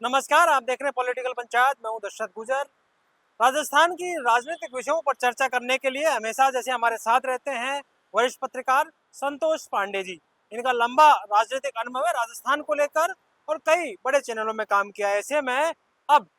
नमस्कार, आप देख रहे हैं पॉलिटिकल पंचायत। मैं हूं दशरथ गुजर। राजस्थान की राजनीतिक विषयों पर चर्चा करने के लिए हमेशा जैसे हमारे साथ रहते हैं वरिष्ठ पत्रकार संतोष पांडे जी। इनका लंबा राजनीतिक अनुभव है राजस्थान को लेकर और कई बड़े चैनलों में काम किया है। ऐसे में अब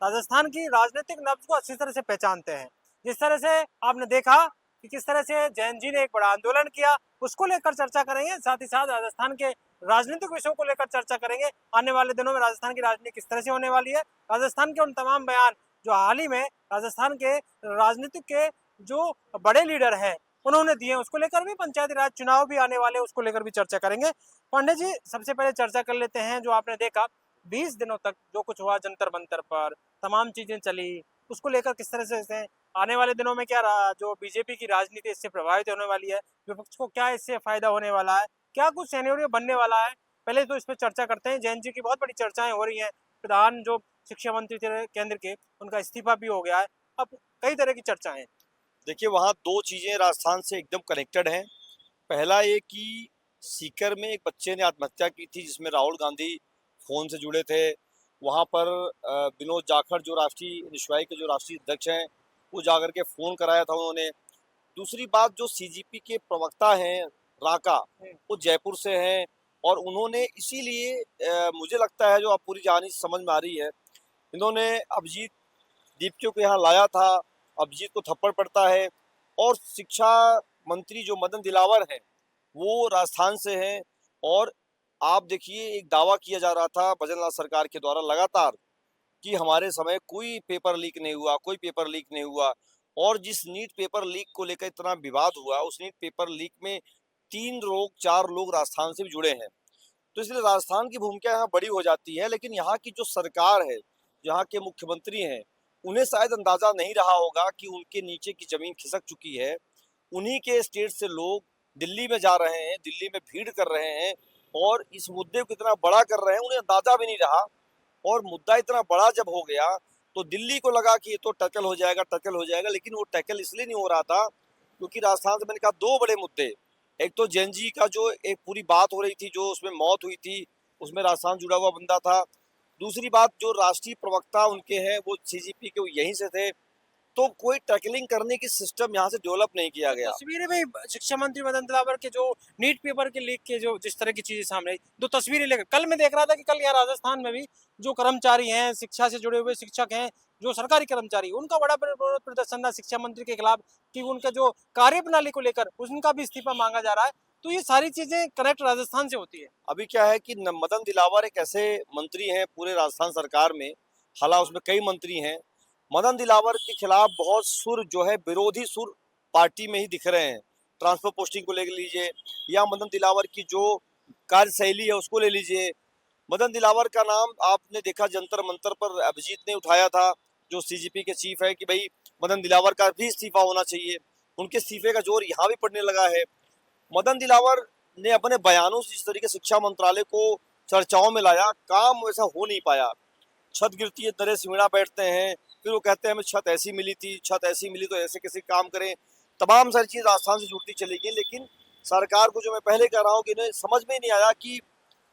राजस्थान की राजनीतिक नब्ज को अच्छी तरह से पहचानते हैं। जिस तरह से आपने देखा कि किस तरह से जैन जी ने एक बड़ा आंदोलन किया, उसको लेकर चर्चा करेंगे। साथ ही साथ राजस्थान के राजनीतिक विषयों को लेकर चर्चा करेंगे। आने वाले दिनों में राजस्थान की राजनीति किस तरह से होने वाली है, राजस्थान के उन तमाम बयान जो हाल ही में राजस्थान के राजनीतिक के जो बड़े लीडर हैं उन्होंने दिए, उसको लेकर भी, पंचायती राज चुनाव भी आने वाले, उसको लेकर भी चर्चा करेंगे। पांडे जी, सबसे पहले चर्चा कर लेते हैं जो आपने देखा 20 दिनों तक जो कुछ हुआ जंतर मंतर पर, तमाम चीजें चली, उसको लेकर किस तरह से आने वाले दिनों में क्या जो बीजेपी की राजनीति इससे प्रभावित होने वाली है, विपक्ष को क्या इससे फायदा होने वाला है, क्या कुछ सिनेरियो बनने वाला है, पहले तो इस पर चर्चा करते हैं। जैन जी की बहुत बड़ी चर्चाएं हो रही हैं। प्रधान जो शिक्षा मंत्री थे केंद्र के, उनका इस्तीफा भी हो गया है। अब कई तरह की चर्चाएं हैं। देखिए, वहाँ दो चीजें राजस्थान से एकदम कनेक्टेड हैं। पहला ये कि सीकर में एक बच्चे ने आत्महत्या की थी जिसमें राहुल गांधी फोन से जुड़े थे। वहाँ पर विनोद जाखड़ जो राष्ट्रीय निशुआई के जो राष्ट्रीय अध्यक्ष हैं, वो जाकर के फोन कराया था उन्होंने। दूसरी बात, जो सीजीपी के प्रवक्ता हैं राका, वो जयपुर से हैं और उन्होंने इसीलिए मुझे लगता है, जो आप पूरी कहानी समझ में आ रही है, इन्होंने अभिजीत दीपकियों को यहाँ लाया था। अभिजीत को थप्पड़ पड़ता है और शिक्षा मंत्री जो मदन दिलावर हैं वो राजस्थान से हैं। और आप देखिए, एक दावा किया जा रहा था भजन लाल सरकार के द्वारा लगातार कि हमारे समय कोई पेपर लीक नहीं हुआ, कोई पेपर लीक नहीं हुआ। और जिस नीट पेपर लीक को लेकर इतना विवाद हुआ, उस नीट पेपर लीक में 3 लोग 4 लोग राजस्थान से भी जुड़े हैं। तो इसलिए राजस्थान की भूमिका यहाँ बड़ी हो जाती है। लेकिन यहाँ की जो सरकार है, यहाँ के मुख्यमंत्री हैं, उन्हें शायद अंदाजा नहीं रहा होगा कि उनके नीचे की जमीन खिसक चुकी है। उन्हीं के स्टेट से लोग दिल्ली में जा रहे हैं, दिल्ली में भीड़ कर रहे हैं और इस मुद्दे को इतना बड़ा कर रहे हैं, उन्हें अंदाजा भी नहीं रहा। और मुद्दा इतना बड़ा जब हो गया तो दिल्ली को लगा कि ये तो टैकल हो जाएगा, टैकल हो जाएगा। लेकिन वो टैकल इसलिए नहीं हो रहा था क्योंकि राजस्थान से, मैंने कहा, दो बड़े मुद्दे। एक तो जैन जी का जो एक पूरी बात हो रही थी, जो उसमें मौत हुई थी, उसमें राजस्थान जुड़ा हुआ बंदा था। दूसरी बात, जो राष्ट्रीय प्रवक्ता उनके हैं वो सीजीपी के यहीं से थे। तो कोई टैकलिंग करने की सिस्टम यहाँ से डेवलप नहीं किया गया। तस्वीरें भी शिक्षा मंत्री मदन दिलावर के जो नीट पेपर के लीक के जो जिस तरह की चीजें सामने आई, दो तस्वीरें लेकर कल मैं देख रहा था कि कल यहाँ राजस्थान में भी जो कर्मचारी हैं, शिक्षा से जुड़े हुए शिक्षक हैं, जो सरकारी कर्मचारी, उनका बड़ा विरोध प्रदर्शन रहा शिक्षा मंत्री के खिलाफ कि उनका जो कार्य प्रणाली को लेकर उनका भी इस्तीफा मांगा जा रहा है। तो ये सारी चीजें कनेक्ट राजस्थान से होती है। अभी क्या है कि मदन दिलावर एक ऐसे मंत्री हैं पूरे राजस्थान सरकार में, हालांकि उसमें कई मंत्री हैं। मदन दिलावर के खिलाफ बहुत सुर जो है, विरोधी सुर पार्टी में ही दिख रहे हैं। ट्रांसफर पोस्टिंग को ले लीजिए या मदन दिलावर की जो कार्यशैली है उसको ले लीजिए। मदन दिलावर का नाम आपने देखा जंतर मंतर पर अभिजीत ने उठाया था, जो सीजीपी के चीफ है, कि भाई मदन दिलावर का भी इस्तीफा होना चाहिए। उनके इस्तीफे का जोर यहाँ भी पड़ने लगा है। मदन दिलावर ने अपने बयानों से जिस तरीके शिक्षा मंत्रालय को चर्चाओं में लाया, काम वैसा हो नहीं पाया। छत गिरती है, दरे सिमड़ा बैठते हैं, फिर वो कहते हैं हमें छत ऐसी मिली थी, छत ऐसी मिली तो ऐसे कैसे काम करें। तमाम सारी चीज़ राजस्थान से जुड़ती चली गई। लेकिन सरकार को, जो मैं पहले कह रहा हूँ, कि इन्हें समझ में नहीं आया कि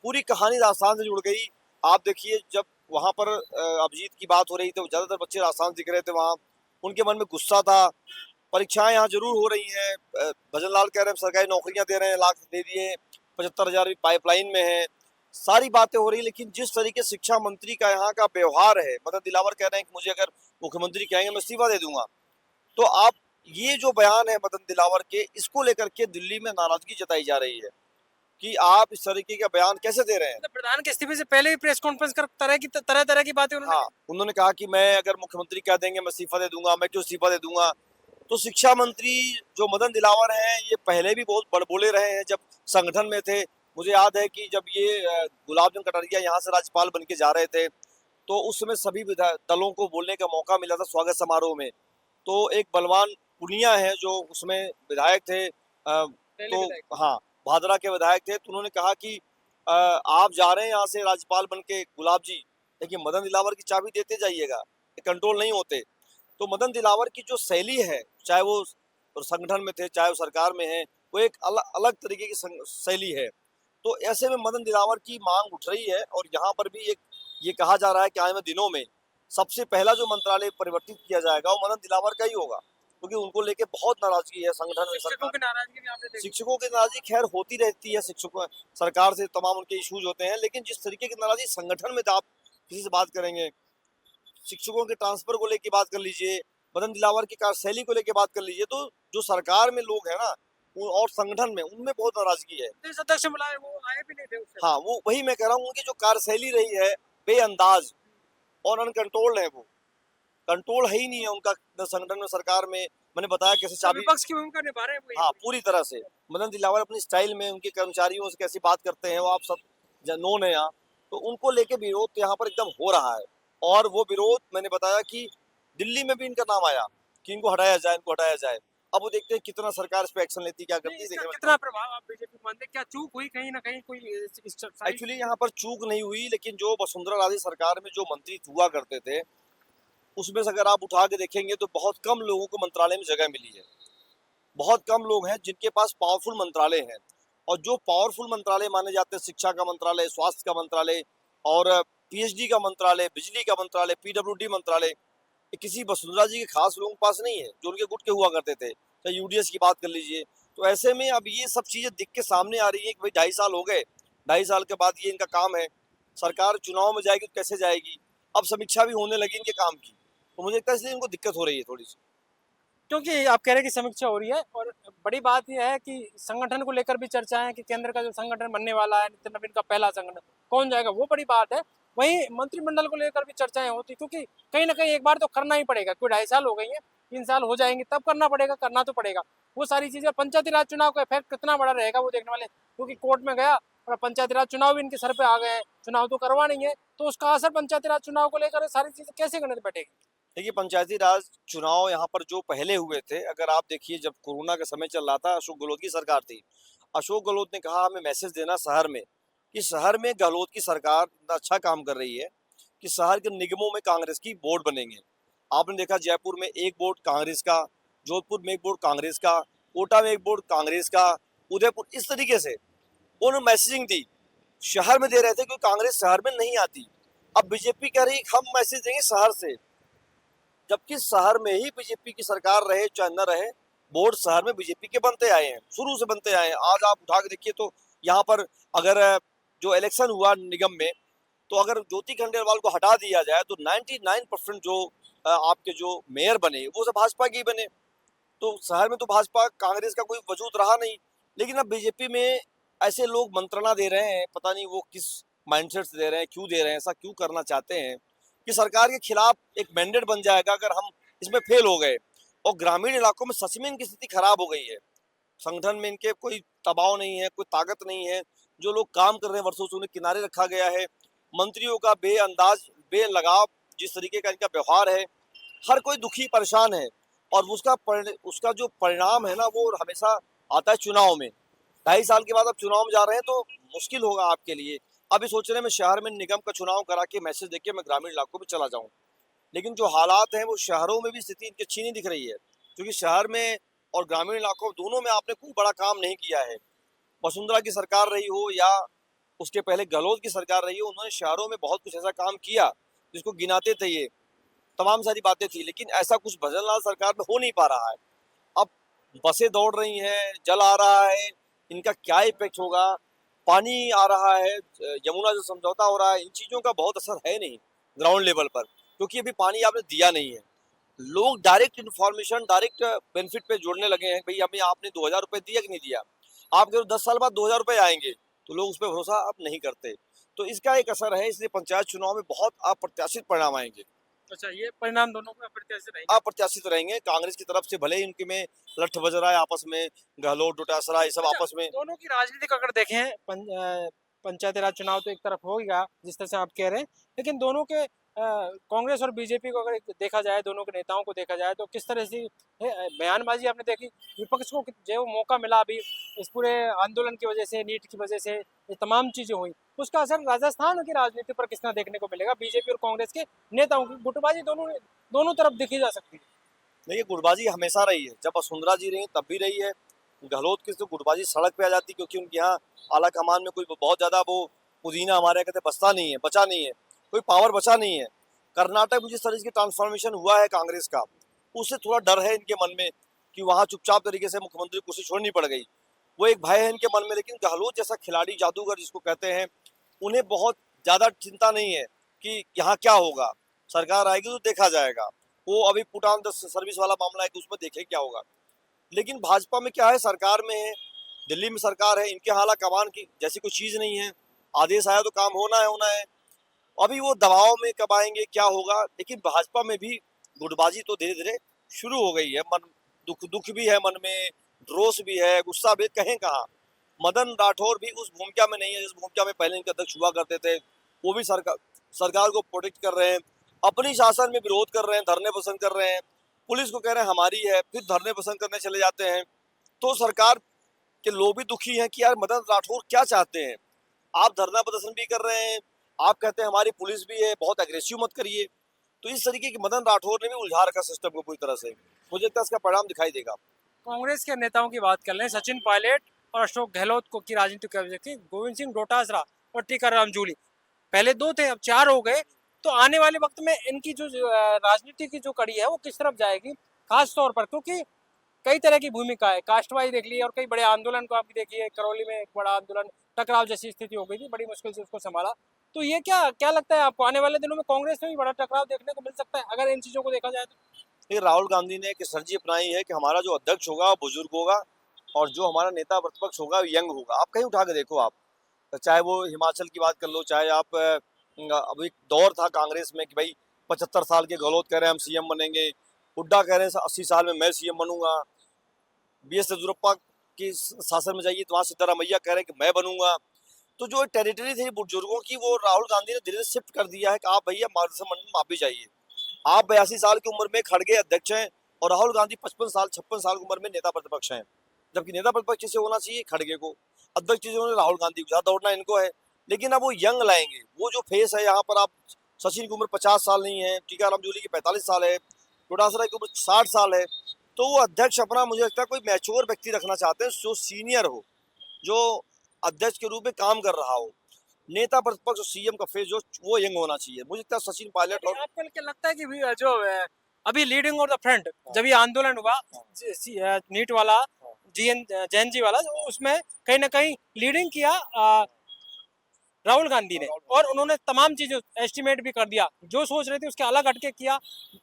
पूरी कहानी राजस्थान से जुड़ गई। आप देखिए, जब वहाँ पर अभिजीत की बात हो रही थी, ज़्यादातर बच्चे राजस्थान दिख रहे थे वहाँ, उनके मन में गुस्सा था। परीक्षाएं यहाँ जरूर हो रही हैं, भजन लाल कह रहे हैं सरकारी नौकरियां दे रहे हैं, लाख दे दिए, 75,000 पाइपलाइन में है, सारी बातें हो रही। लेकिन जिस तरीके शिक्षा मंत्री का यहाँ का व्यवहार है, मदन दिलावर कह रहे हैं कि मुझे अगर मुख्यमंत्री कहेंगे मैं इस्तीफा दे दूंगा। तो आप, ये जो बयान है मदन दिलावर के, इसको लेकर के दिल्ली में नाराजगी जताई जा रही है कि आप इस तरीके का बयान कैसे दे रहे हैं। मतलब प्रधान के इस्तीफे से पहले भी प्रेस कॉन्फ्रेंस कर तरह की बातें उन्होंने हाँ, उन्होंने कहा कि मैं, अगर मुख्यमंत्री कह देंगे मैं इस्तीफा दे दूंगा, मैं क्यों इस्तीफा दे दूंगा। तो शिक्षा मंत्री जो मदन दिलावर हैं, ये पहले भी बहुत बड़बोले रहे हैं जब संगठन में थे। मुझे याद है कि जब ये गुलाब चंद कटारिया यहाँ से राज्यपाल बन के जा रहे थे, तो उस समय सभी दलों को बोलने का मौका मिला था स्वागत समारोह में। तो एक बलवान पुनिया है जो उसमें विधायक थे, तो हाँ, भादरा के विधायक थे। तो उन्होंने कहा कि आप जा रहे हैं यहाँ से राज्यपाल बन के गुलाब जी, लेकिन मदन दिलावर की चाबी देते जाइएगा, कंट्रोल नहीं होते। तो मदन दिलावर की जो शैली है, चाहे वो संगठन में थे चाहे वो सरकार में है, वो एक अलग अलग तरीके की शैली है। तो ऐसे में मदन दिलावर की मांग उठ रही है और यहाँ पर भी एक ये कहा जा रहा है कि आने वाले दिनों में सबसे पहला जो मंत्रालय परिवर्तित किया जाएगा वो मदन दिलावर का ही होगा, क्योंकि उनको लेके बहुत नाराजगी है संगठन में। शिक्षकों की नाराजगी भी आपने देखी। शिक्षकों की नाराजगी खैर होती रहती है, शिक्षकों सरकार से तमाम उनके इश्यूज होते हैं, लेकिन जिस तरीके की नाराजगी संगठन में आप किसी से बात करेंगे, शिक्षकों के ट्रांसफर को लेके बात कर लीजिए, मदन दिलावर की कार्यशैली को लेके बात कर लीजिए, तो जो सरकार में लोग हैं ना और संगठन में, उनमें बहुत नाराजगी है। प्रदेश अध्यक्ष बुलाए वो आए भी नहीं थे उससे। हाँ, वो वही मैं कह रहा हूँ, उनकी जो कार्यशैली रही है बेअंदाज और अनकंट्रोल्ड है, वो कंट्रोल है ही नहीं है उनका संगठन में, सरकार में। मैंने बताया कैसे चाबी, विपक्ष की भूमिका निभा रहे हैं वो। हाँ पूरी तरह से। मदन दिलावर अपनी स्टाइल में उनके कर्मचारियों से कैसी बात करते हैं वो आप सब नोन है यहाँ, तो उनको लेके विरोध यहाँ पर एकदम हो रहा है। और वो विरोध मैंने बताया कि दिल्ली में भी इनका नाम आया कि इनको हटाया जाए, इनको हटाया जाए। अब वो देखते हैं कितना सरकार इस पे एक्शन लेती, क्या करती है, देखने कितना प्रभाव आप बीजेपी मानते हैं? क्या चूक हुई कहीं ना कहीं कोई एक्चुअली यहाँ पर चूक नहीं हुई, लेकिन जो वसुंधरा राजे सरकार में जो मंत्री हुआ करते थे उसमें से अगर आप उठा के देखेंगे तो बहुत कम लोगों को मंत्रालय में जगह मिली है। बहुत कम लोग हैं जिनके पास पावरफुल मंत्रालय हैं, और जो पावरफुल मंत्रालय माने जाते हैं, शिक्षा का मंत्रालय, स्वास्थ्य का मंत्रालय और पीएचडी का मंत्रालय, बिजली का मंत्रालय, पीडब्ल्यूडी मंत्रालय, ये किसी वसुंधरा जी के खास लोगों के पास नहीं है जो उनके गुट के हुआ करते थे। चाहे यूडीएस की बात कर लीजिए। तो ऐसे में अब ये सब चीजें दिख के सामने आ रही है कि भाई 2.5 साल हो गए, 2.5 साल के बाद ये इनका काम है, सरकार चुनाव में जाएगी तो कैसे जाएगी, अब समीक्षा भी होने लगी इनके काम की, तो मुझे लगता है इसलिए इनको दिक्कत हो रही है थोड़ी सी। क्योंकि आप कह रहे हैं कि समीक्षा हो रही है, और बड़ी बात यह है कि संगठन को लेकर भी चर्चा है कि केंद्र का जो संगठन बनने वाला है, नितिन नवीन का पहला संगठन कौन जाएगा, वो बड़ी बात है। वहीं मंत्रिमंडल को लेकर भी चर्चाएं होती, क्योंकि कहीं ना कहीं एक बार तो करना ही पड़ेगा, कोई 2.5 साल हो गई है, 3 साल हो जाएंगे तब करना पड़ेगा, करना तो पड़ेगा। वो सारी चीजें, पंचायती राज चुनाव का इफेक्ट कितना बड़ा रहेगा वो देखने वाले, क्योंकि कोर्ट में गया और पंचायती राज चुनाव भी इनके सर पे आ गए हैं, चुनाव तो करवा नहीं है, तो उसका असर पंचायती राज चुनाव को लेकर सारी चीजें कैसे करने बैठेगी। देखिए, पंचायती राज चुनाव यहाँ पर जो पहले हुए थे, अगर आप देखिए जब कोरोना का समय चल रहा था, अशोक गहलोत की सरकार थी, अशोक गहलोत ने कहा हमें मैसेज देना शहर में कि शहर में गहलोत की सरकार इतना अच्छा काम कर रही है कि शहर के निगमों में कांग्रेस की बोर्ड बनेंगे। आपने देखा जयपुर में एक बोर्ड कांग्रेस का, जोधपुर में एक बोर्ड कांग्रेस का, कोटा में एक बोर्ड कांग्रेस का, उदयपुर, इस तरीके से उन्होंने मैसेजिंग दी, शहर में दे रहे थे क्योंकि कांग्रेस शहर में नहीं आती। अब बीजेपी कह रही हम मैसेज देंगे शहर से, जबकि शहर में ही बीजेपी की सरकार रहे चाहे न रहे, बोर्ड शहर में बीजेपी के बनते आए हैं, शुरू से बनते आए हैं। आज आप उठा के देखिए तो यहाँ पर अगर जो इलेक्शन हुआ निगम में, तो अगर ज्योति खंडेलवाल को हटा दिया जाए तो 99% जो आपके जो मेयर बने वो सब भाजपा के ही बने। तो शहर में तो भाजपा कांग्रेस का कोई वजूद रहा नहीं। लेकिन अब बीजेपी में ऐसे लोग मंत्रणा दे रहे हैं, पता नहीं वो किस माइंडसेट से दे रहे हैं, क्यों दे रहे हैं, ऐसा क्यों करना चाहते हैं कि सरकार के खिलाफ एक मैंडेट बन जाएगा अगर हम इसमें फेल हो गए। और ग्रामीण इलाकों में सच में इनकी स्थिति खराब हो गई है, संगठन में इनके कोई दबाव नहीं है, कोई ताकत नहीं है, जो लोग काम कर रहे हैं वर्षों से उन्हें किनारे रखा गया है। मंत्रियों का बेअंदाज, बेलगाव, जिस तरीके का इनका व्यवहार है, हर कोई दुखी परेशान है। और उसका जो परिणाम है ना वो हमेशा आता है चुनाव में। 2.5 साल के बाद अब चुनाव में जा रहे हैं तो मुश्किल होगा आपके लिए। अभी सोच रहे हैं मैं शहर में निगम का चुनाव करा के मैसेज देके मैं ग्रामीण इलाकों में चला जाऊं, लेकिन जो हालात हैं वो शहरों में भी स्थिति इनकी अच्छी नहीं दिख रही है, क्योंकि शहर में और ग्रामीण इलाकों दोनों में आपने कोई बड़ा काम नहीं किया है। वसुंधरा की सरकार रही हो या उसके पहले गहलोत की सरकार रही हो, उन्होंने शहरों में बहुत कुछ ऐसा काम किया जिसको गिनाते थे, ये तमाम सारी बातें थी, लेकिन ऐसा कुछ भजनलाल सरकार में हो नहीं पा रहा है। अब बसें दौड़ रही हैं, जल आ रहा है, इनका क्या इफेक्ट होगा, पानी आ रहा है, यमुना जो समझौता हो रहा है, इन चीज़ों का बहुत असर है नहीं ग्राउंड लेवल पर, क्योंकि अभी पानी आपने दिया नहीं है। लोग डायरेक्ट इन्फॉर्मेशन, डायरेक्ट बेनिफिट पे जोड़ने लगे हैं, भाई हमें आपने 2000 रुपये दिया कि नहीं दिया, आप कह 10 साल बाद 2000 रुपये आएंगे, तो लोग उस पर भरोसा अब नहीं करते। तो इसका एक असर है, इसलिए पंचायत चुनाव में बहुत अप्रत्याशित परिणाम आएंगे। अच्छा, ये परिणाम दोनों को अप्रत्याशित रहेंगे। अप्रत्याशित रहेंगे। कांग्रेस की तरफ से भले ही उनके में लठ बज रहा है आपस में, गहलोत डोटासरा ये सब अच्छा, आपस में। दोनों की राजनीतिक अगर देखें, पंचायती राज चुनाव तो एक तरफ होगा जिस तरह से आप कह रहे हैं, लेकिन दोनों के कांग्रेस और बीजेपी को अगर देखा जाए, दोनों के नेताओं को देखा जाए, तो किस तरह से बयानबाजी आपने देखी, विपक्ष को जो मौका मिला अभी इस पूरे आंदोलन की वजह से, नीट की वजह से, ये तमाम चीजें हुई, उसका असर राजस्थान की राजनीति पर कितना देखने को मिलेगा। बीजेपी और कांग्रेस के नेताओं की गुटबाजी दोनों तरफ देखी जा सकती है। देखिए, गुटबाजी हमेशा रही है, जब वसुंधरा जी रही तब भी रही है। गहलोत की तो गुटबाजी सड़क पे आ जाती, क्योंकि उनके यहाँ आला कमान में कोई बहुत ज्यादा वो पुदीना हमारे कहते बचता नहीं है, बचा नहीं है। कोई पावर बचा नहीं है। कर्नाटक में जिस तरह की ट्रांसफॉर्मेशन हुआ है कांग्रेस का, उससे थोड़ा डर है इनके मन में कि वहाँ चुपचाप तरीके से मुख्यमंत्री कुर्सी छोड़नी पड़ गई। वो एक भय है इनके मन में। लेकिन गहलोत जैसा खिलाड़ी, जादूगर जिसको कहते हैं, उन्हें बहुत ज्यादा चिंता नहीं है कि यहाँ क्या होगा, सरकार आएगी तो देखा जाएगा। वो अभी पुट ऑन द सर्विस वाला मामला है कि उसमें देखे क्या होगा। लेकिन भाजपा में क्या है, सरकार में है, दिल्ली में सरकार है, इनके हाला कमान की जैसी कोई चीज नहीं है। आदेश आया तो काम होना है, होना है। अभी वो दबाव में कब आएंगे, क्या होगा। लेकिन भाजपा में भी गुटबाजी तो धीरे धीरे शुरू हो गई है। मन दुख दुख भी है मन में, रोष भी है, गुस्सा भी, कहें कहाँ। मदन राठौर भी उस भूमिका में नहीं है जिस भूमिका में पहले इनके अध्यक्ष हुआ करते थे। वो भी सरकार को प्रोटेक्ट कर रहे हैं, अपनी शासन में विरोध कर रहे हैं, धरने पसंद कर रहे हैं, पुलिस को कह रहे हैं हमारी है, फिर धरने पसंद करने चले जाते हैं। तो सरकार के लोग भी दुखी हैं कि यार मदन राठौर क्या चाहते हैं। आप धरना प्रदर्शन भी कर रहे हैं, आप कहते हैं हमारी पुलिस भी है, बहुत एग्रेसिव मत करिए। तो इस तरीके की मदन राठौर ने भी उलझा रखा सिस्टम को पूरी तरह से। मुझे लगता है इसका परिणाम दिखाई देगा। कांग्रेस के नेताओं की बात कर लें, सचिन पायलट और अशोक गहलोत को की राजनीति कर सकती, गोविंद सिंह डोटासरा और टीकाराम जूली, पहले दो थे अब चार हो गए। तो आने वाले वक्त में इनकी जो राजनीति की जो कड़ी है वो किस तरफ जाएगी, खास तौर पर क्योंकि कई तरह की भूमिका है, कास्टवाई देख ली और कई बड़े आंदोलन को आप देखिए, करौली में एक बड़ा आंदोलन, टकराव जैसी स्थिति हो गई थी, बड़ी मुश्किल से उसको संभाला। तो ये क्या क्या लगता है आपको, आने वाले दिनों में कांग्रेस में भी बड़ा टकराव देखने को मिल सकता है अगर इन चीजों को देखा जाए तो? ये राहुल गांधी ने एक स्ट्रेटजी अपनाई है कि हमारा जो अध्यक्ष होगा वो बुजुर्ग होगा, और जो हमारा नेता प्रतिपक्ष होगा वो यंग होगा। आप कहीं उठा के देखो, आप चाहे वो हिमाचल की बात कर लो, चाहे आप अभी एक दौर था कांग्रेस में कि भाई 75 साल के गहलोत कह रहे हैं हम सीएम बनेंगे, हुड्डा कह रहे हैं 80 साल में मैं सीएम बनूंगा, बीएस येदियुरप्पा के शासन में जाइए तो वहाँ सिद्धरामैया कह रहे हैं कि मैं बनूंगा। तो जो टेरिटरी थी बुजुर्गों की, वो राहुल गांधी ने धीरे धीरे शिफ्ट कर दिया है कि आप भैया मार्गदर्शन मंडल में आप भी जाइए। आप 82 साल की उम्र में खड़गे अध्यक्ष हैं और राहुल गांधी 55 साल 56 साल की उम्र में नेता प्रतिपक्ष हैं। जबकि नेता प्रतिपक्ष से होना चाहिए खड़गे को, अध्यक्ष जिन्होंने राहुल गांधी को, ज्यादा दौड़ना इनको है। लेकिन अब वो यंग लाएंगे, वो जो फेस है यहाँ पर, आप सचिन की उम्र 50 साल नहीं है, टीकाराम जूली की 45 साल है, डोटासरा की उम्र 60 साल है। तो वो अध्यक्ष अपना, मुझे लगता है कोई मैच्योर व्यक्ति रखना चाहते हैं जो सीनियर हो, जो अध्यक्ष के रूप में काम कर रहा हो। नेता प्रतिपक्ष और सीएम का फेस जो वो यंग होना चाहिए। मुझे लगता है सचिन पायलट और आपको क्या लगता है कि जो अभी लीडिंग ऑन द फ्रंट जब ये आंदोलन हुआ नीट वाला, जैन जी वाला, उसमें कहीं ना कहीं लीडिंग किया राहुल गांधी ने, और उन्होंने तमाम चीजें एस्टिमेट भी कर दिया, जो सोच रहे थे उसके अलग हटके किया,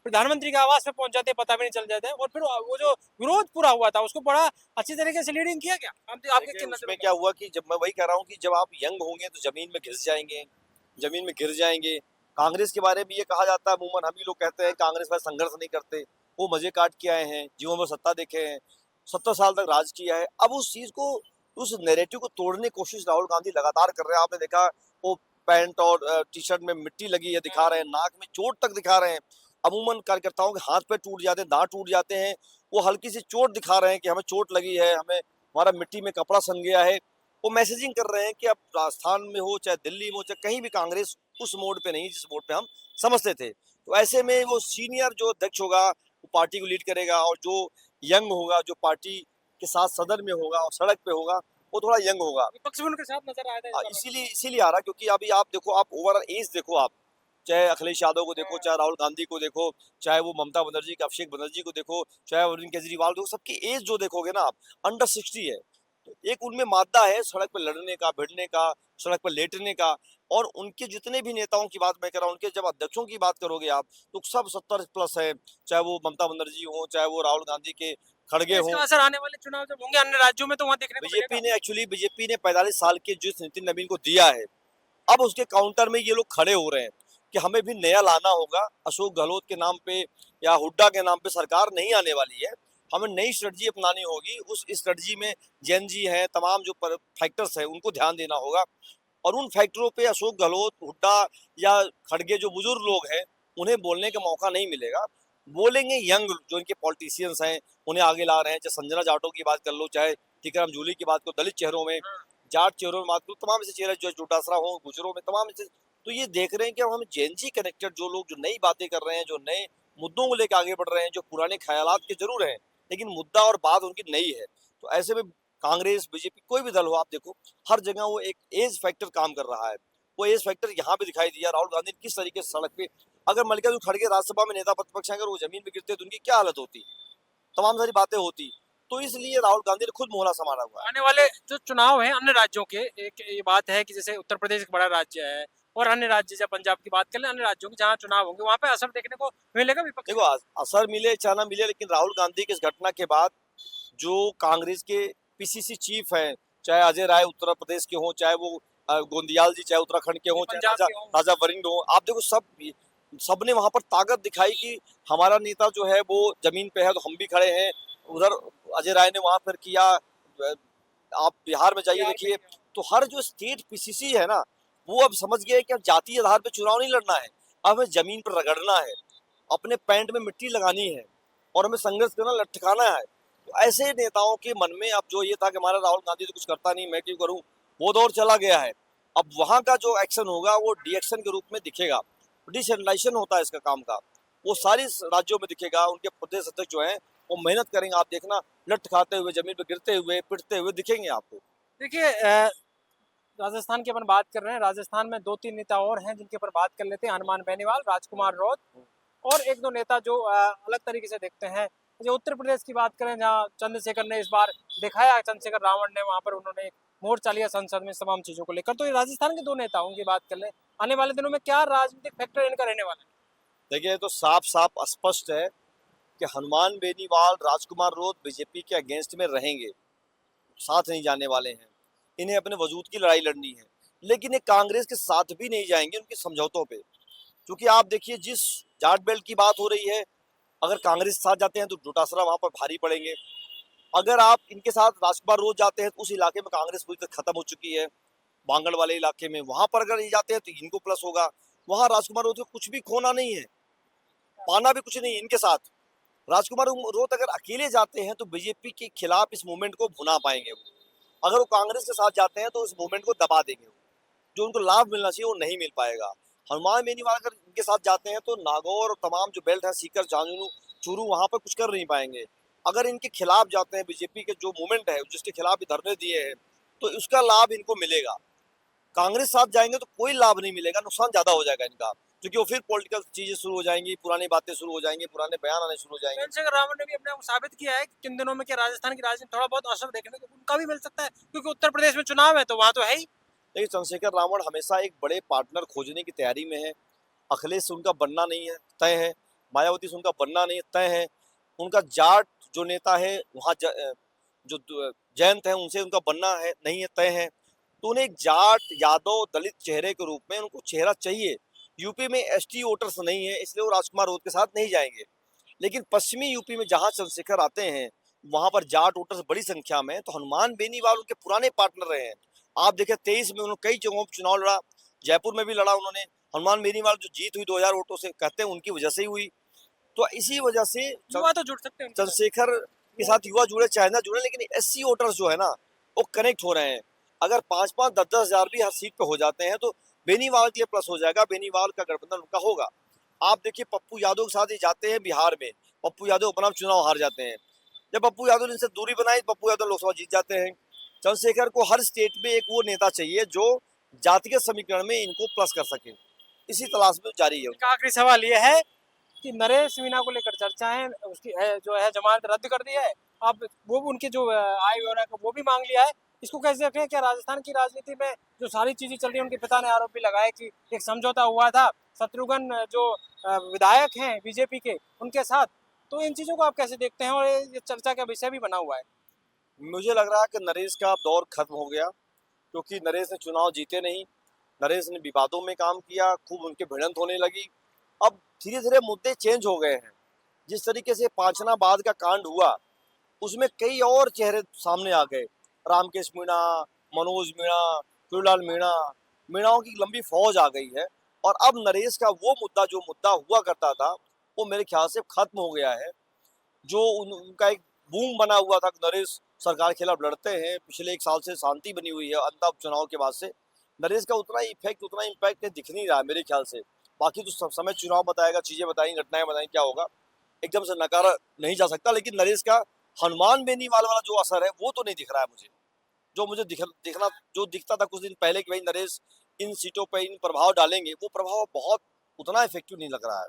प्रधानमंत्री के आवास पे पहुंच जाते पता भी नहीं चल जाते, और फिर वो जो विरोध पूरा हुआ था उसको बड़ा अच्छी तरीके से लीडिंग किया क्या आपके उसमें क्या हुआ कि जब मैं वही कह रहा हूँ कि जब आप यंग होंगे तो जमीन में घिस जाएंगे, जमीन में गिर जाएंगे। कांग्रेस के बारे में ये कहा जाता है, अमूमन हम ही लोग कहते हैं कांग्रेस में संघर्ष नहीं करते, वो मजे काट के आए हैं, जीवन में सत्ता देखे हैं, 70 साल तक राज किया है। अब उस चीज को, उस नैरेटिव को तोड़ने की कोशिश राहुल गांधी लगातार कर रहे हैं। आपने देखा वो पैंट और टी शर्ट में मिट्टी लगी है दिखा रहे हैं, नाक में चोट तक दिखा रहे हैं। अमूमन कार्यकर्ताओं के हाथ पैर टूट जाते हैं, दांत टूट जाते हैं, वो हल्की सी चोट दिखा रहे हैं कि हमें चोट लगी है, हमें हमारा मिट्टी में कपड़ा सन गया है। वो मैसेजिंग कर रहे हैं कि अब राजस्थान में हो चाहे दिल्ली में हो चाहे कहीं भी, कांग्रेस उस मोड पे नहीं जिस मोड पे हम समझते थे। तो ऐसे में वो सीनियर जो अध्यक्ष होगा वो पार्टी को लीड करेगा, और जो यंग होगा जो पार्टी के साथ सदन में होगा और सड़क पे होगा वो थोड़ा यंग होगा। विपक्ष में उनके साथ नजर आया था इसीलिए आ रहा, क्योंकि अभी आप देखो, आप ओवरऑल एज देखो, आप चाहे अखिलेश यादव को देखो, चाहे राहुल गांधी को देखो, चाहे वो ममता बनर्जी का अभिषेक बनर्जी को देखो, चाहे अरविंद केजरीवाल देखो, सबकी एज जो देखोगे ना आप, अंडर 60 है। तो एक उनमें मादा है सड़क पर लड़ने का, भिड़ने का, सड़क पर लेटने का। और उनके जितने भी नेताओं की बात मैं कर रहा हूँ, उनके जब अध्यक्षों की बात करोगे आप, तो सब 70 प्लस है, चाहे वो ममता बनर्जी हो, चाहे वो राहुल गांधी के खड़गे इसका हों। असर आने वाले चुनाव जब होंगे अन्य राज्यों में तो वहाँ देखने को बीजेपी ने 45 साल के जिस नितिन नवीन को दिया है, अब उसके काउंटर में ये लोग खड़े हो रहे हैं कि हमें भी नया लाना होगा। अशोक गहलोत के नाम पे या हुड्डा के नाम पे सरकार नहीं आने वाली है, हमें नई स्ट्रेटजी अपनानी होगी। उस स्ट्रेटजी में जैन जी हैं, तमाम जो फैक्टर्स हैं उनको ध्यान देना होगा, और उन फैक्टरों पे अशोक गहलोत, हुड्डा या खड़गे जो बुजुर्ग लोग हैं उन्हें बोलने का मौका नहीं मिलेगा। बोलेंगे यंग जो इनके पॉलिटिशियंस हैं, उन्हें आगे ला रहे हैं। चाहे संजना जाटो की बात कर लो, चाहे टीकाराम जूली की बात करो, दलित चेहरों में, जाट चेहरों में बात करो, तमाम ऐसे चेहरे जो डोटासरा हो, गुजरों में, तमाम ऐसे। तो ये देख रहे हैं कि अब हम जेएनजी कनेक्टेड जो लोग जो नई बातें कर रहे हैं, जो नए मुद्दों को लेकर आगे बढ़ रहे हैं, जो पुराने ख्यालात के जरूर हैं लेकिन मुद्दा और बात उनकी नई है। तो ऐसे में कांग्रेस बीजेपी कोई भी दल हो, आप देखो हर जगह वो एक एज फैक्टर काम कर रहा है। वो एज फैक्टर यहाँ पे दिखाई दिया। राहुल गांधी ने किस तरीके से सड़क पे, अगर मल्लिकार्जुन खड़गे राज्यसभा में नेता प्रतिपक्ष हैं, अगर वो जमीन पे गिरते तो उनकी क्या हालत होती, तमाम सारी बातें होती। तो इसलिए राहुल गांधी ने खुद मोहरा संभाला हुआ है। आने वाले जो चुनाव है अन्य राज्यों के, एक ये बात है कि जैसे उत्तर प्रदेश एक बड़ा राज्य है और अन्य राज्य जैसे पंजाब की बात कर ले, अन्य राज्यों के जहाँ चुनाव होंगे वहाँ पे असर देखने को मिलेगा विपक्ष देखो असर मिले चाहे ना मिले, लेकिन राहुल गांधी की इस घटना के बाद जो कांग्रेस के पीसीसी चीफ हैं, चाहे अजय राय उत्तर प्रदेश के हों, चाहे वो गोंदियाल जी चाहे उत्तराखंड के हों, चाहे पंजाब राजा के हों। राजा वरिंद हों, आप देखो सबने वहां पर ताकत दिखाई कि हमारा नेता जो है वो जमीन पे है तो हम भी खड़े हैं। उधर अजय राय ने वहां पर किया, आप बिहार में जाइए बिहार देखिए, में तो हर जो स्टेट पीसीसी है ना, वो अब समझ गया है कि अब जातीय आधार पे चुनाव नहीं लड़ना है, अब हमें जमीन पर रगड़ना है, अपने पैंट में मिट्टी लगानी है और हमें संघर्ष करना, लटकाना है। तो ऐसे नेताओं के मन में अब जो ये था कि हमारा राहुल गांधी तो कुछ करता नहीं, मैं क्यों करूं, वो दौर चला गया है। अब वहां का जो एक्शन होगा वो डी एक्शन के रूप में दिखेगा, डिसेंट्रलाइजेशन होता है इसका काम का, वो सारी राज्यों में दिखेगा। उनके प्रदेश अध्यक्ष जो हैं वो मेहनत करेंगे, आप देखना लट खाते हुए, जमीन पर गिरते हुए, पिटते हुए दिखेंगे आपको। देखिए राजस्थान की अपन बात कर रहे हैं, राजस्थान में दो तीन नेता और हैं जिनके ऊपर बात कर लेते हैं, हनुमान बेनीवाल, राजकुमार रौत और एक दो नेता जो अलग तरीके से देखते हैं। जो उत्तर प्रदेश की बात करें जहाँ चंद्रशेखर ने इस बार दिखाया, चंद्रशेखर रावण ने वहाँ पर उन्होंने मोर्चा लिया संसद में तमाम चीजों को लेकर। तो ये राजस्थान के दो नेताओं की बात कर ले, आने वाले दिनों में क्या राजनीतिक फैक्टर इनका रहने वाला है? देखिए तो साफ साफ स्पष्ट है कि हनुमान बेनीवाल, राजकुमार रौत बीजेपी के अगेंस्ट में रहेंगे, साथ नहीं जाने वाले हैं। इन्हें अपने वजूद की लड़ाई लड़नी है, लेकिन ये कांग्रेस के साथ भी नहीं जाएंगे उनके समझौतों पे। क्योंकि आप देखिए जिस जाट बेल्ट की बात हो रही है, अगर कांग्रेस के साथ जाते हैं तो डोटासरा वहां पर भारी पड़ेंगे। अगर आप इनके साथ राजकुमार रोज जाते हैं तो उस इलाके में कांग्रेस पूरी तरह खत्म हो चुकी है, बांगड़ वाले इलाके में, वहां पर अगर ये जाते हैं तो इनको प्लस होगा। वहां राजकुमार रोज को कुछ भी खोना नहीं है, पाना भी कुछ नहीं इनके साथ। राजकुमार रोत अगर अकेले जाते हैं तो बीजेपी के खिलाफ इस मूवमेंट को भुना पाएंगे वो। अगर वो कांग्रेस के साथ जाते हैं तो इस मूवमेंट को दबा देंगे, जो उनको लाभ मिलना चाहिए वो नहीं मिल पाएगा। हनुमान बेनीवाल अगर इनके साथ जाते हैं तो नागौर और तमाम जो बेल्ट है, सीकर, झांझुनू, चूरू, वहां पर कुछ कर नहीं पाएंगे। अगर इनके खिलाफ जाते हैं, बीजेपी के जो मूवमेंट है जिसके खिलाफ भी धरने दिए हैं, तो उसका लाभ इनको मिलेगा। कांग्रेस साथ जाएंगे तो कोई लाभ नहीं मिलेगा, नुकसान ज्यादा हो जाएगा इनका, क्योंकि वो फिर पॉलिटिकल चीजें शुरू हो जाएंगी, पुरानी बातें शुरू हो जाएंगी, पुराने बयान आने शुरू हो जाएंगे। चंद्रशेखर रावण ने भी अपने आप को साबित किया है कि किन दिनों में क्या राजस्थान की राजनीति थोड़ा बहुत असर देखने को उनका भी मिल सकता है, क्योंकि उत्तर प्रदेश में चुनाव है तो वहां तो है ही। लेकिन चंद्रशेखर रावण हमेशा एक बड़े पार्टनर खोजने की तैयारी में है। अखिलेश से उनका बनना नहीं है तय है, मायावती से उनका बनना नहीं तय है, उनका जाट जो नेता है वहाँ जो जयंत है उनसे उनका बनना है नहीं है तय है। तो उन्हें एक जाट यादव दलित चेहरे के रूप में उनको चेहरा चाहिए। यूपी में एसटी वोटर्स नहीं है, इसलिए वो राजकुमार राउत के साथ नहीं जाएंगे। लेकिन पश्चिमी यूपी में जहाँ चंद्रशेखर आते हैं वहां पर जाट वोटर्स बड़ी संख्या में, तो हनुमान बेनीवाल उनके पुराने पार्टनर रहे हैं। आप देखें 23 में उन्होंने कई जगहों पर चुनाव लड़ा, जयपुर में भी लड़ा उन्होंने। हनुमान बेनीवाल जो जीत हुई 2000 वोटों से, कहते हैं उनकी वजह से ही हुई। तो इसी वजह से युवा तो जुड़ सकते हैं उनके साथ। चंद्रशेखर के साथ युवा जुड़े चाहे ना जुड़े, लेकिन एससी वोटर्स जो है ना वो कनेक्ट हो रहे हैं। अगर 5-5, 10-10 हजार भी हर सीट पे हो जाते हैं तो बेनीवाल के लिए प्लस हो जाएगा, बेनीवाल का गठबंधन उनका होगा। आप देखिए पप्पू यादव के साथ ही जाते हैं बिहार में, पप्पू यादव अपना चुनाव हार जाते हैं। जब पप्पू यादव ने इनसे दूरी बनाई, पप्पू यादव लोकसभा जीत जाते हैं। चंद्रशेखर को हर स्टेट में एक वो नेता चाहिए जो जातिगत समीकरण में इनको प्लस कर सके, इसी तलाश में जारी है। इनका आखिरी सवाल ये है कि नरेश मीणा को लेकर चर्चा है, उसकी जो है जमानत रद्द कर दी है, अब वो उनकी जो आय व्यौरा का वो भी मांग लिया है। इसको कैसे देखें? क्या राजस्थान की राजनीति में जो सारी चीजें चल रही है, उनके पिता ने आरोप भी लगाया कि एक समझौता हुआ था शत्रुघ्न जो विधायक हैं बीजेपी के उनके साथ, तो इन चीजों को आप कैसे देखते हैं और ये चर्चा का विषय भी बना हुआ है? मुझे लग रहा है कि नरेश का दौर खत्म हो गया, क्योंकि नरेश ने चुनाव जीते नहीं, नरेश ने विवादों में काम किया, खूब उनके भिड़ंत होने लगी। अब धीरे धीरे मुद्दे चेंज हो गए हैं। जिस तरीके से पांचनाबाद का कांड हुआ उसमें कई और चेहरे सामने आ गए, रामकेश मीणा, मनोज मीणा, चूड़लाल मीणा, मीणाओं की लंबी फौज आ गई है। और अब नरेश का वो मुद्दा जो मुद्दा हुआ करता था वो मेरे ख्याल से खत्म हो गया है। जो उनका एक बूम बना हुआ था, नरेश सरकार के खिलाफ लड़ते हैं, पिछले 1 साल से शांति बनी हुई है अंत चुनाव के बाद से, नरेश का उतना इफेक्ट उतना इम्पैक्ट दिख नहीं रहा है मेरे ख्याल से। बाकी तो समय चुनाव बताएगा, चीजें बताएंगी, घटनाएं बताएंगी क्या होगा, एकदम से नकारा नहीं जा सकता। लेकिन नरेश का हनुमान बेनीवाल वाला जो असर है वो तो नहीं दिख रहा है मुझे। जो मुझे दिखना जो दिखता था कुछ दिन पहले कि भाई नरेश इन सीटों पर इन प्रभाव डालेंगे, वो प्रभाव बहुत उतना इफेक्टिव नहीं लग रहा है।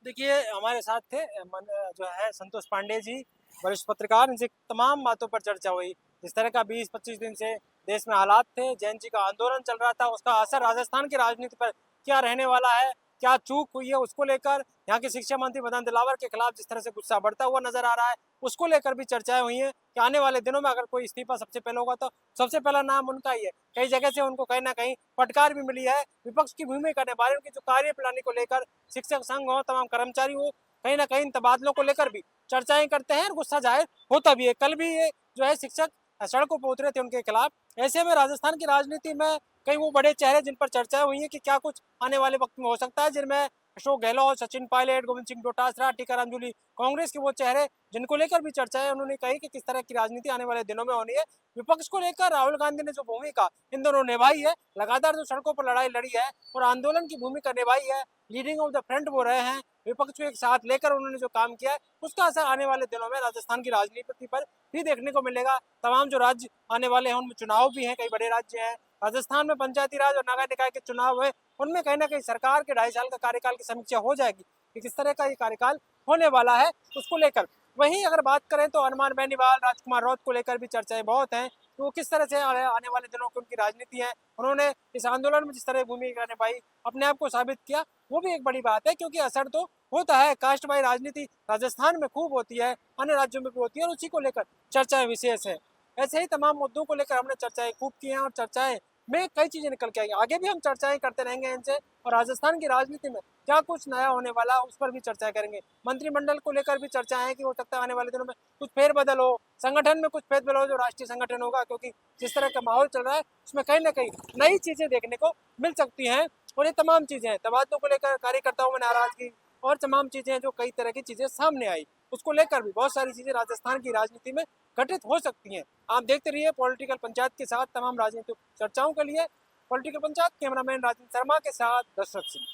देखिए हमारे साथ थे जो है संतोष पांडे जी, वरिष्ठ पत्रकार, इनसे तमाम बातों पर चर्चा हुई। जिस तरह का 20-25 दिन से देश में हालात थे, जैन जी का आंदोलन चल रहा था, उसका असर राजस्थान की राजनीति पर क्या रहने वाला है, क्या चूक हुई है उसको लेकर, यहाँ के शिक्षा मंत्री मदन दिलावर के खिलाफ जिस तरह से गुस्सा बढ़ता हुआ नजर आ रहा है, उसको लेकर भी चर्चाएं हुई हैं कि आने वाले दिनों में अगर कोई इस्तीफा सबसे पहले होगा तो सबसे पहला नाम उनका ही है। कई जगह से उनको कहीं ना कहीं फटकार भी मिली है। विपक्ष की भूमिका निभा रहे उनकी जो कार्यप्रणाली को लेकर शिक्षक संघ हो, तमाम कर्मचारी हो, कहीं ना कहीं इन तबादलों को लेकर भी चर्चाएं करते हैं और गुस्सा जाहिर होता भी है। कल भी ये जो है शिक्षक सड़कों पर उतरे थे उनके खिलाफ। ऐसे में राजस्थान की राजनीति में कई वो बड़े चेहरे जिन पर चर्चाएं हुई है कि क्या कुछ आने वाले वक्त में हो सकता है, जिनमें अशोक गहलोत, सचिन पायलट, गोविंद सिंह डोटासरा, टीकाराम जूली, कांग्रेस के वो चेहरे जिनको लेकर भी चर्चाएं उन्होंने कही कि किस तरह की राजनीति आने वाले दिनों में होनी है। विपक्ष को लेकर राहुल गांधी ने जो भूमिका इन दोनों निभाई है, लगातार जो सड़कों पर लड़ाई लड़ी है और आंदोलन की भूमिका निभाई है, लीडिंग ऑफ द फ्रंट वो रहे हैं, विपक्ष को एक साथ लेकर उन्होंने जो काम किया है, उसका असर आने वाले दिनों में राजस्थान की राजनीति पर भी देखने को मिलेगा। तमाम जो राज्य आने वाले हैं उनमें चुनाव भी हैं, कई बड़े राज्य हैं। राजस्थान में पंचायती राज और नगर निकाय के चुनाव है, उनमें कहीं ना कहीं सरकार के 2.5 साल का कार्यकाल की समीक्षा हो जाएगी कि किस तरह का ये कार्यकाल होने वाला है उसको लेकर। वहीं अगर बात करें तो हनुमान बेनीवाल, राजकुमार राउत को लेकर भी चर्चाएं बहुत हैं कि वो किस तरह से आने वाले दिनों की उनकी राजनीति है। उन्होंने इस आंदोलन में जिस तरह भूमिका निभाई, अपने आप को साबित किया, वो भी एक बड़ी बात है क्योंकि असर तो होता है। कास्टवाई राजनीति राजस्थान में खूब होती है, अन्य राज्यों में भी होती है और उसी को लेकर चर्चाएं विशेष है। ऐसे ही तमाम मुद्दों को लेकर हमने चर्चाएं खूब की हैं और चर्चाएं में कई चीजें निकल के आई। आगे भी हम चर्चाएं करते रहेंगे इनसे और राजस्थान की राजनीति में क्या कुछ नया होने वाला है उस पर भी चर्चा करेंगे। मंत्रिमंडल को लेकर भी चर्चा है कि हो सकता है आने वाले दिनों में कुछ फेरबदल हो, संगठन में कुछ फेरबदल हो, जो राष्ट्रीय संगठन होगा, क्योंकि जिस तरह का माहौल चल रहा है उसमें कहीं ना कहीं नई चीजें देखने को मिल सकती हैं। और ये तमाम चीजें हैं, तबादलों को लेकर कार्यकर्ताओं में नाराजगी और तमाम चीजें हैं, जो कई तरह की चीजें सामने आई, उसको लेकर भी बहुत सारी चीजें राजस्थान की राजनीति में घटित हो सकती हैं। आप देखते रहिए पॉलिटिकल पंचायत के साथ तमाम राजनीतिक चर्चाओं के लिए। पॉलिटिकल पंचायत कैमरामैन राजेंद्र शर्मा के साथ दशरथ सिंह।